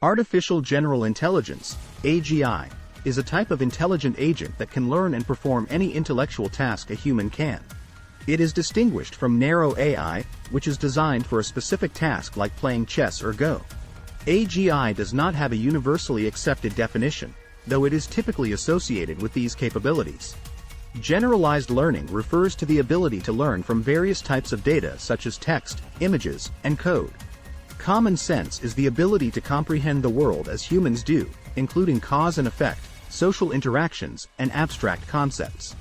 Artificial General Intelligence, AGI, is a type of intelligent agent that can learn and perform any intellectual task a human can. It is distinguished from narrow AI, which is designed for a specific task like playing chess or Go. AGI does not have a universally accepted definition, though it is typically associated with these capabilities. Generalized learning refers to the ability to learn from various types of data such as text, images, and code. Common sense is the ability to comprehend the world as humans do, including cause and effect, social interactions, and abstract concepts.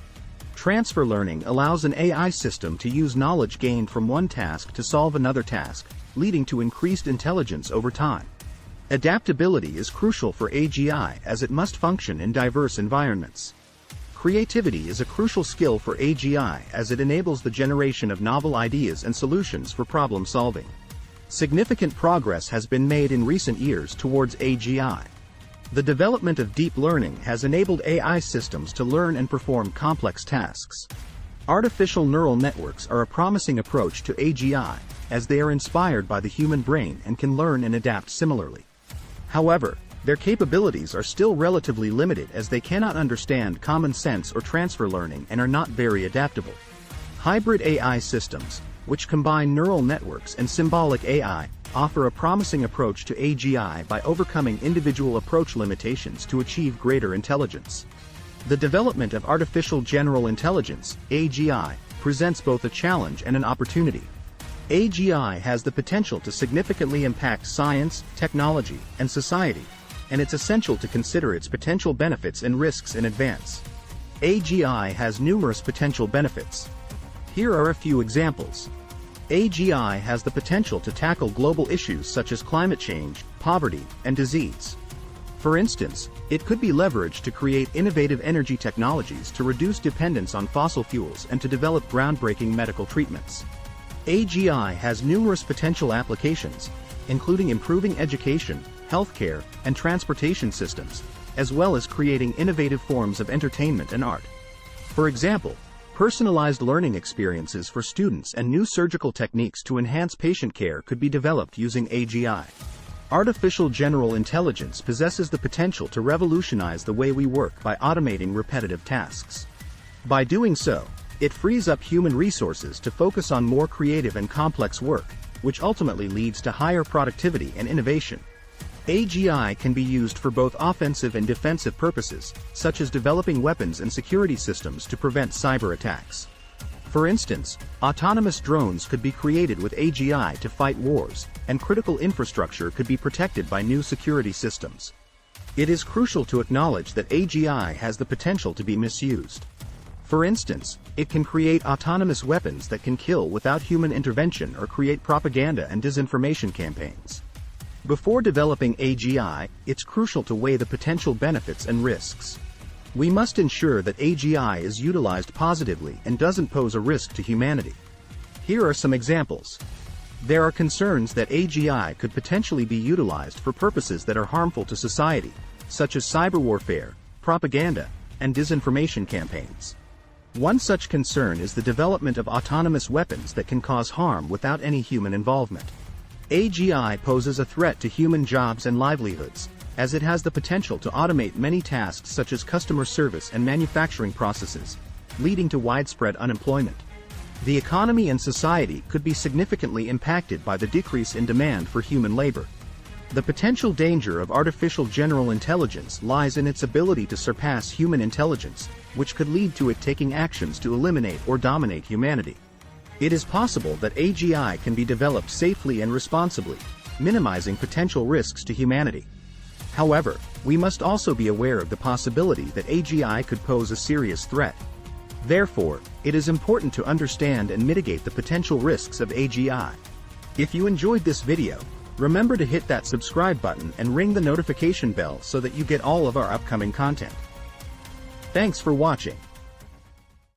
Transfer learning allows an AI system to use knowledge gained from one task to solve another task, leading to increased intelligence over time. Adaptability is crucial for AGI as it must function in diverse environments. Creativity is a crucial skill for AGI as it enables the generation of novel ideas and solutions for problem solving. Significant progress has been made in recent years towards AGI. The development of deep learning has enabled AI systems to learn and perform complex tasks. Artificial neural networks are a promising approach to AGI, as they are inspired by the human brain and can learn and adapt similarly. However, their capabilities are still relatively limited as they cannot understand common sense or transfer learning and are not very adaptable. Hybrid AI systems, which combine neural networks and symbolic AI, offer a promising approach to AGI by overcoming individual approach limitations to achieve greater intelligence. The development of artificial general intelligence, AGI, presents both a challenge and an opportunity. AGI has the potential to significantly impact science, technology, and society, and it's essential to consider its potential benefits and risks in advance. AGI has numerous potential benefits. Here are a few examples. AGI has the potential to tackle global issues such as climate change, poverty, and disease. For instance, it could be leveraged to create innovative energy technologies to reduce dependence on fossil fuels and to develop groundbreaking medical treatments. AGI has numerous potential applications, including improving education, healthcare, and transportation systems, as well as creating innovative forms of entertainment and art. For example, personalized learning experiences for students and new surgical techniques to enhance patient care could be developed using AGI. Artificial general intelligence possesses the potential to revolutionize the way we work by automating repetitive tasks. By doing so, it frees up human resources to focus on more creative and complex work, which ultimately leads to higher productivity and innovation. AGI can be used for both offensive and defensive purposes, such as developing weapons and security systems to prevent cyber attacks. For instance, autonomous drones could be created with AGI to fight wars, and critical infrastructure could be protected by new security systems. It is crucial to acknowledge that AGI has the potential to be misused. For instance, it can create autonomous weapons that can kill without human intervention or create propaganda and disinformation campaigns. Before developing AGI, it's crucial to weigh the potential benefits and risks. We must ensure that AGI is utilized positively and doesn't pose a risk to humanity. Here are some examples. There are concerns that AGI could potentially be utilized for purposes that are harmful to society, such as cyber warfare, propaganda, and disinformation campaigns. One such concern is the development of autonomous weapons that can cause harm without any human involvement. AGI poses a threat to human jobs and livelihoods, as it has the potential to automate many tasks such as customer service and manufacturing processes, leading to widespread unemployment. The economy and society could be significantly impacted by the decrease in demand for human labor. The potential danger of artificial general intelligence lies in its ability to surpass human intelligence, which could lead to it taking actions to eliminate or dominate humanity. It is possible that AGI can be developed safely and responsibly, minimizing potential risks to humanity. However, we must also be aware of the possibility that AGI could pose a serious threat. Therefore, it is important to understand and mitigate the potential risks of AGI. If you enjoyed this video, remember to hit that subscribe button and ring the notification bell so that you get all of our upcoming content. Thanks for watching.